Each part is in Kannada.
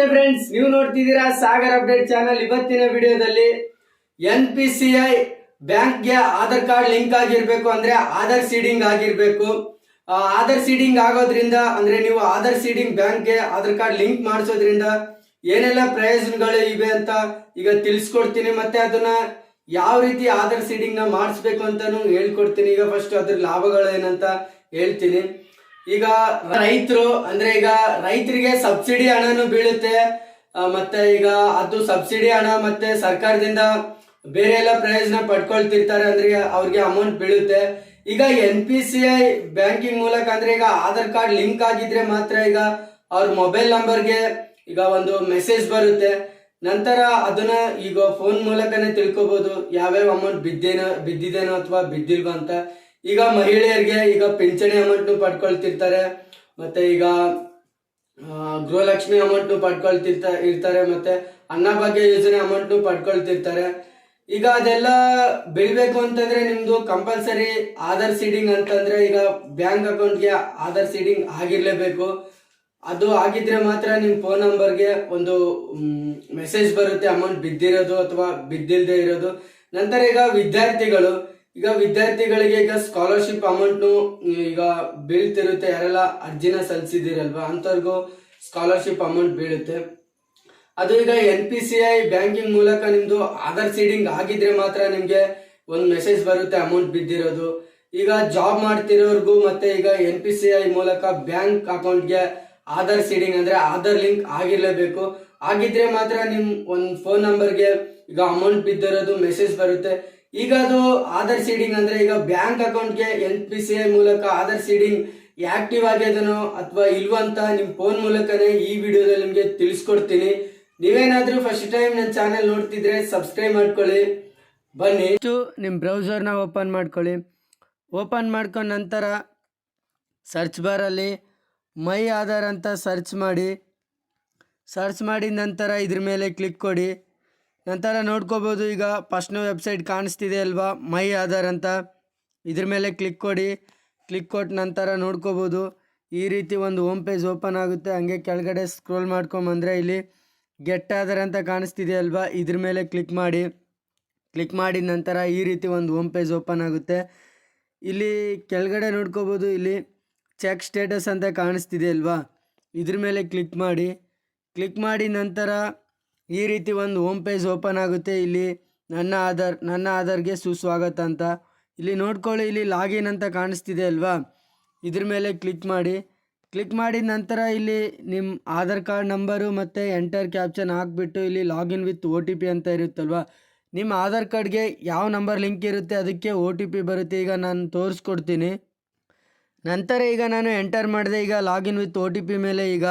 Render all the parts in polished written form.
ನಮಸ್ತೆ ಫ್ರೆಂಡ್ಸ್, ನೀವು ನೋಡ್ತಿದ್ದೀರಾ ಸಾಗರ್ ಅಪ್ಡೇಟ್ ಚಾನಲ್. ಇವತ್ತಿನ ವಿಡಿಯೋದಲ್ಲಿ NPCI ಬ್ಯಾಂಕ್ಗೆ ಆಧಾರ್ ಕಾರ್ಡ್ ಲಿಂಕ್ ಆಗಿರ್ಬೇಕು ಅಂದ್ರೆ ಆಧಾರ್ ಸೀಡಿಂಗ್ ಆಗಿರ್ಬೇಕು. ಆಧಾರ್ ಸೀಡಿಂಗ್ ಆಗೋದ್ರಿಂದ ಅಂದ್ರೆ ನೀವು ಆಧಾರ್ ಸೀಡಿಂಗ್ ಬ್ಯಾಂಕ್ಗೆ ಆಧಾರ್ ಕಾರ್ಡ್ ಲಿಂಕ್ ಮಾಡಿಸೋದ್ರಿಂದ ಏನೆಲ್ಲ ಪ್ರಯೋಜನಗಳು ಇವೆ ಅಂತ ಈಗ ತಿಳಿಸ್ಕೊಡ್ತೀನಿ. ಮತ್ತೆ ಅದನ್ನ ಯಾವ ರೀತಿ ಆಧಾರ್ ಸೀಡಿಂಗ್ ನ ಮಾಡಿಸ್ಬೇಕು ಅಂತಾನು ಹೇಳ್ಕೊಡ್ತೀನಿ. ಈಗ ಫಸ್ಟ್ ಅದ್ರ ಲಾಭಗಳು ಏನಂತ ಹೇಳ್ತೀನಿ. ಈಗ ರೈತರು ಅಂದ್ರೆ ಈಗ ರೈತರಿಗೆ ಸಬ್ಸಿಡಿ ಹಣನು ಬೀಳುತ್ತೆ. ಮತ್ತೆ ಈಗ ಅದು ಸಬ್ಸಿಡಿ ಹಣ ಮತ್ತೆ ಸರ್ಕಾರದಿಂದ ಬೇರೆ ಎಲ್ಲ ಪ್ರಯೋಜನ ಪಡ್ಕೊಳ್ತಿರ್ತಾರೆ ಅಂದ್ರೆ ಅವ್ರಿಗೆ ಅಮೌಂಟ್ ಬೀಳುತ್ತೆ. ಈಗ NPCI ಬ್ಯಾಂಕಿಂಗ್ ಮೂಲಕ ಅಂದ್ರೆ ಈಗ ಆಧಾರ್ ಕಾರ್ಡ್ ಲಿಂಕ್ ಆಗಿದ್ರೆ ಮಾತ್ರ ಈಗ ಅವ್ರ ಮೊಬೈಲ್ ನಂಬರ್ಗೆ ಈಗ ಒಂದು ಮೆಸೇಜ್ ಬರುತ್ತೆ. ನಂತರ ಅದನ್ನ ಈಗ ಫೋನ್ ಮೂಲಕನೇ ತಿಳ್ಕೊಬಹುದು ಯಾವ್ಯಾವ ಅಮೌಂಟ್ ಬಿದ್ದಿದೇನೋ ಅಥವಾ ಬಿದ್ದಿಲ್ವಾ ಅಂತ. ಈಗ ಮಹಿಳೆಯರಿಗೆ ಈಗ ಪಿಂಚಣಿ ಅಮೌಂಟ್ ಪಡ್ಕೊಳ್ತಿರ್ತಾರೆ, ಮತ್ತೆ ಈಗ ಗೃಹಲಕ್ಷ್ಮಿ ಅಮೌಂಟ್ ಇರ್ತಾರೆ, ಮತ್ತೆ ಅನ್ನಭಾಗ್ಯ ಯೋಜನೆ ಅಮೌಂಟ್ ಪಡ್ಕೊಳ್ತಿರ್ತಾರೆ. ಈಗ ಅದೆಲ್ಲ ಬೆಳಿಬೇಕು ಅಂತಂದ್ರೆ ನಿಮ್ದು ಕಂಪಲ್ಸರಿ ಆಧಾರ್ ಸೀಡಿಂಗ್ ಅಂತಂದ್ರೆ ಈಗ ಬ್ಯಾಂಕ್ ಅಕೌಂಟ್ಗೆ ಆಧಾರ್ ಸೀಡಿಂಗ್ ಆಗಿರ್ಲೇಬೇಕು. ಅದು ಆಗಿದ್ರೆ ಮಾತ್ರ ನಿಮ್ ಫೋನ್ ನಂಬರ್ಗೆ ಒಂದು ಮೆಸೇಜ್ ಬರುತ್ತೆ ಅಮೌಂಟ್ ಬಿದ್ದಿರೋದು ಅಥವಾ ಬಿದ್ದಿಲ್ದೇ ಇರೋದು. ನಂತರ ಈಗ ವಿದ್ಯಾರ್ಥಿಗಳಿಗೆ ಈಗ ಸ್ಕಾಲರ್ಶಿಪ್ ಅಮೌಂಟ್ ಈಗ ಬೀಳ್ತಿರುತ್ತೆ. ಯಾರೆಲ್ಲ ಅರ್ಜಿನ ಸಲ್ಲಿಸಿದಿರಲ್ವಾ ಅಂತವ್ರಿಗೂ ಸ್ಕಾಲರ್ಶಿಪ್ ಅಮೌಂಟ್ ಬೀಳುತ್ತೆ. ಅದು ಈಗ NPCI ಬ್ಯಾಂಕಿಂಗ್ ಮೂಲಕ ನಿಮ್ದು ಆಧಾರ್ ಸೀಡಿಂಗ್ ಆಗಿದ್ರೆ ಮಾತ್ರ ನಿಮ್ಗೆ ಒಂದು ಮೆಸೇಜ್ ಬರುತ್ತೆ ಅಮೌಂಟ್ ಬಿದ್ದಿರೋದು. ಈಗ ಜಾಬ್ ಮಾಡ್ತಿರೋರ್ಗು ಮತ್ತೆ ಈಗ NPCI ಮೂಲಕ ಬ್ಯಾಂಕ್ ಅಕೌಂಟ್ಗೆ ಆಧಾರ್ ಸೀಡಿಂಗ್ ಅಂದ್ರೆ ಆಧಾರ್ ಲಿಂಕ್ ಆಗಿರ್ಲೇಬೇಕು. ಆಗಿದ್ರೆ ಮಾತ್ರ ನಿಮ್ ಒಂದು ಫೋನ್ ನಂಬರ್ಗೆ ಈಗ ಅಮೌಂಟ್ ಬಿದ್ದಿರೋದು ಮೆಸೇಜ್ ಬರುತ್ತೆ. ಈಗ ಅದು ಆಧಾರ್ ಸೀಡಿಂಗ್ ಅಂದ್ರೆ ಈಗ ಬ್ಯಾಂಕ್ ಅಕೌಂಟ್ಗೆ NPCI ಮೂಲಕ ಆಧಾರ್ ಸೀಡಿಂಗ್ ಆಕ್ಟಿವ್ ಆಗ್ಯದನೋ ಅಥವಾ ಇಲ್ವಾ ಅಂತ ನಿಮ್ ಫೋನ್ ಮೂಲಕನೇ ಈ ವಿಡಿಯೋದಲ್ಲಿ ನಿಮ್ಗೆ ತಿಳಿಸ್ಕೊಡ್ತೀನಿ. ನೀವೇನಾದ್ರೂ ಫಸ್ಟ್ ಟೈಮ್ ನನ್ನ ಚಾನೆಲ್ ನೋಡ್ತಿದ್ರೆ ಸಬ್ಸ್ಕ್ರೈಬ್ ಮಾಡ್ಕೊಳ್ಳಿ. ಬನ್ನಿ, ನಿಮ್ಮ ಬ್ರೌಸರ್ನ ಓಪನ್ ಮಾಡ್ಕೊಳ್ಳಿ. ಓಪನ್ ಮಾಡ್ಕೊಂಡ ನಂತರ ಸರ್ಚ್ ಬಾರಲ್ಲಿ ಮೈ ಆಧಾರ್ ಅಂತ ಸರ್ಚ್ ಮಾಡಿದ ನಂತರ ಇದ್ರ ಮೇಲೆ ಕ್ಲಿಕ್ ಕೊಡಿ. ನಂತರ ನೋಡ್ಕೋಬೋದು ಈಗ ಫಸ್ಟ್ನ ವೆಬ್ಸೈಟ್ ಕಾಣಿಸ್ತಿದೆ ಅಲ್ವಾ ಮೈ ಆಧಾರ್ ಅಂತ, ಇದ್ರ ಮೇಲೆ ಕ್ಲಿಕ್ ಕೊಡಿ. ಕ್ಲಿಕ್ ಕೊಟ್ಟ ನಂತರ ನೋಡ್ಕೋಬೋದು ಈ ರೀತಿ ಒಂದು ಹೋಮ್ ಪೇಜ್ ಓಪನ್ ಆಗುತ್ತೆ. ಹಂಗೆ ಕೆಳಗಡೆ ಸ್ಕ್ರೋಲ್ ಮಾಡ್ಕೊಂಬಂದರೆ ಇಲ್ಲಿ ಗೆಟ್ ಆಧಾರ್ ಅಂತ ಕಾಣಿಸ್ತಿದೆ ಅಲ್ವಾ, ಇದ್ರ ಮೇಲೆ ಕ್ಲಿಕ್ ಮಾಡಿದ ನಂತರ ಈ ರೀತಿ ಒಂದು ಹೋಮ್ ಪೇಜ್ ಓಪನ್ ಆಗುತ್ತೆ. ಇಲ್ಲಿ ಕೆಳಗಡೆ ನೋಡ್ಕೋಬೋದು ಇಲ್ಲಿ ಚೆಕ್ ಸ್ಟೇಟಸ್ ಅಂತ ಕಾಣಿಸ್ತಿದೆ ಅಲ್ವಾ, ಇದ್ರ ಮೇಲೆ ಕ್ಲಿಕ್ ಮಾಡಿ ನಂತರ ಈ ರೀತಿ ಒಂದು ಹೋಮ್ ಪೇಜ್ ಓಪನ್ ಆಗುತ್ತೆ. ಇಲ್ಲಿ ನನ್ನ ಆಧಾರ್ಗೆ ಸುಸ್ವಾಗತ ಅಂತ ಇಲ್ಲಿ ನೋಡ್ಕೊಳ್ಳಿ. ಇಲ್ಲಿ ಲಾಗಿನ್ ಅಂತ ಕಾಣಿಸ್ತಿದೆ ಅಲ್ವಾ, ಇದ್ರ ಮೇಲೆ ಕ್ಲಿಕ್ ಮಾಡಿದ ನಂತರ ಇಲ್ಲಿ ನಿಮ್ಮ ಆಧಾರ್ ಕಾರ್ಡ್ ನಂಬರು ಮತ್ತು ಎಂಟರ್ ಕ್ಯಾಪ್ಚನ್ ಹಾಕ್ಬಿಟ್ಟು ಇಲ್ಲಿ ಲಾಗಿನ್ ವಿತ್ OTP ಅಂತ ಇರುತ್ತಲ್ವ, ನಿಮ್ಮ ಆಧಾರ್ ಕಾರ್ಡ್ಗೆ ಯಾವ ನಂಬರ್ ಲಿಂಕ್ ಇರುತ್ತೆ ಅದಕ್ಕೆ OTP ಬರುತ್ತೆ. ಈಗ ನಾನು ತೋರಿಸ್ಕೊಡ್ತೀನಿ. ನಂತರ ಈಗ ನಾನು ಎಂಟರ್ ಮಾಡಿದೆ. ಈಗ ಲಾಗಿನ್ ವಿತ್ OTP ಮೇಲೆ ಈಗ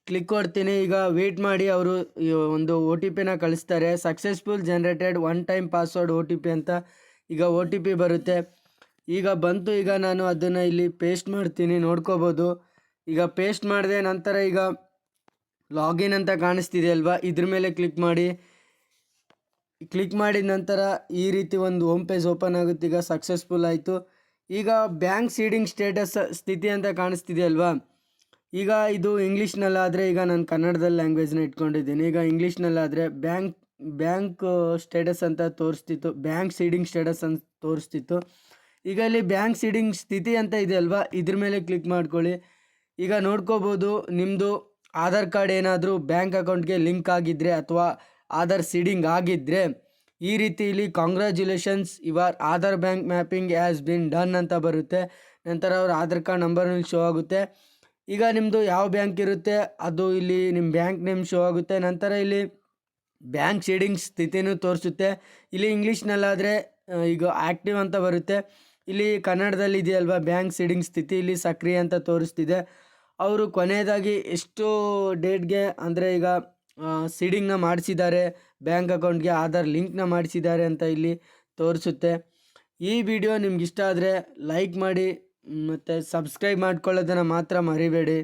ಕ್ಲಿಕ್ ಕೊಡ್ತೀನಿ. ಈಗ ವೇಟ್ ಮಾಡಿ, ಅವರು ಒಂದು OTPನ ಕಳಿಸ್ತಾರೆ. Successful generated one time password OTP ಅಂತ ಈಗ OTP ಬರುತ್ತೆ. ಈಗ ಬಂತು, ಈಗ ನಾನು ಅದನ್ನು ಇಲ್ಲಿ ಪೇಸ್ಟ್ ಮಾಡ್ತೀನಿ. ನೋಡ್ಕೋಬೋದು ಈಗ ಪೇಸ್ಟ್ ಮಾಡಿದೆ. ನಂತರ ಈಗ ಲಾಗಿನ್ ಅಂತ ಕಾಣಿಸ್ತಿದೆ ಅಲ್ವಾ, ಇದ್ರ ಮೇಲೆ ಕ್ಲಿಕ್ ಮಾಡಿದ ನಂತರ ಈ ರೀತಿ ಒಂದು ಹೋಮ್ ಪೇಜ್ ಓಪನ್ ಆಗುತ್ತೆ. ಈಗ ಸಕ್ಸಸ್ಫುಲ್ ಆಯಿತು. ಈಗ ಬ್ಯಾಂಕ್ ಸೀಡಿಂಗ್ ಸ್ಟೇಟಸ್ ಸ್ಥಿತಿ ಅಂತ ಕಾಣಿಸ್ತಿದೆ ಅಲ್ವಾ, ಈಗ ಇದು ಇಂಗ್ಲೀಷ್ನಲ್ಲಾದರೆ ಈಗ ನಾನು ಕನ್ನಡದಲ್ಲಿ ಲ್ಯಾಂಗ್ವೇಜ್ನ ಇಟ್ಕೊಂಡಿದ್ದೀನಿ. ಈಗ ಇಂಗ್ಲೀಷ್ನಲ್ಲಾದರೆ ಬ್ಯಾಂಕ್ ಸ್ಟೇಟಸ್ ಅಂತ ತೋರಿಸ್ತಿತ್ತು, ಬ್ಯಾಂಕ್ ಸೀಡಿಂಗ್ ಸ್ಟೇಟಸ್ ಅಂತ ತೋರಿಸ್ತಿತ್ತು. ಈಗ ಇಲ್ಲಿ ಬ್ಯಾಂಕ್ ಸೀಡಿಂಗ್ ಸ್ಥಿತಿ ಅಂತ ಇದೆ ಅಲ್ವಾ, ಇದ್ರ ಮೇಲೆ ಕ್ಲಿಕ್ ಮಾಡ್ಕೊಳ್ಳಿ. ಈಗ ನೋಡ್ಕೋಬೋದು ನಿಮ್ಮದು ಆಧಾರ್ ಕಾರ್ಡ್ ಏನಾದರೂ ಬ್ಯಾಂಕ್ ಅಕೌಂಟ್ಗೆ ಲಿಂಕ್ ಆಗಿದ್ದರೆ ಅಥವಾ ಆಧಾರ್ ಸೀಡಿಂಗ್ ಆಗಿದ್ದರೆ ಈ ರೀತಿ ಇಲ್ಲಿ congratulations your Aadhaar bank mapping has been done ಅಂತ ಬರುತ್ತೆ. ನಂತರ ಅವ್ರ ಆಧಾರ್ ಕಾರ್ಡ್ ನಂಬರ್ ಶೋ ಆಗುತ್ತೆ. ಈಗ ನಿಮ್ಮದು ಯಾವ ಬ್ಯಾಂಕ್ ಇರುತ್ತೆ ಅದು ಇಲ್ಲಿ ನಿಮ್ಮ ಬ್ಯಾಂಕ್ ನೇಮ್ ಶೋ ಆಗುತ್ತೆ. ನಂತರ ಇಲ್ಲಿ ಬ್ಯಾಂಕ್ ಸೀಡಿಂಗ್ ಸ್ಥಿತಿನೂ ತೋರಿಸುತ್ತೆ. ಇಲ್ಲಿ ಇಂಗ್ಲೀಷ್ನಲ್ಲಾದರೆ ಈಗ ಆ್ಯಕ್ಟಿವ್ ಅಂತ ಬರುತ್ತೆ. ಇಲ್ಲಿ ಕನ್ನಡದಲ್ಲಿ ಇದೆಯಲ್ವಾ ಬ್ಯಾಂಕ್ ಸೀಡಿಂಗ್ ಸ್ಥಿತಿ, ಇಲ್ಲಿ ಸಕ್ರಿಯ ಅಂತ ತೋರಿಸ್ತಿದೆ. ಅವರು ಕೊನೆಯದಾಗಿ ಎಷ್ಟು ಡೇಟ್ಗೆ ಅಂದರೆ ಈಗ ಸೀಡಿಂಗ್ನ ಮಾಡಿಸಿದ್ದಾರೆ, ಬ್ಯಾಂಕ್ ಅಕೌಂಟ್ಗೆ ಆಧಾರ್ ಲಿಂಕ್ನ ಮಾಡಿಸಿದ್ದಾರೆ ಅಂತ ಇಲ್ಲಿ ತೋರಿಸುತ್ತೆ. ಈ ವಿಡಿಯೋ ನಿಮ್ಗೆ ಇಷ್ಟ ಆದರೆ ಲೈಕ್ ಮಾಡಿ ಮತ್ತು ಸಬ್ಸ್ಕ್ರೈಬ್ ಮಾಡ್ಕೊಳ್ಳೋದನ್ನು ಮಾತ್ರ ಮರಿಬೇಡಿ.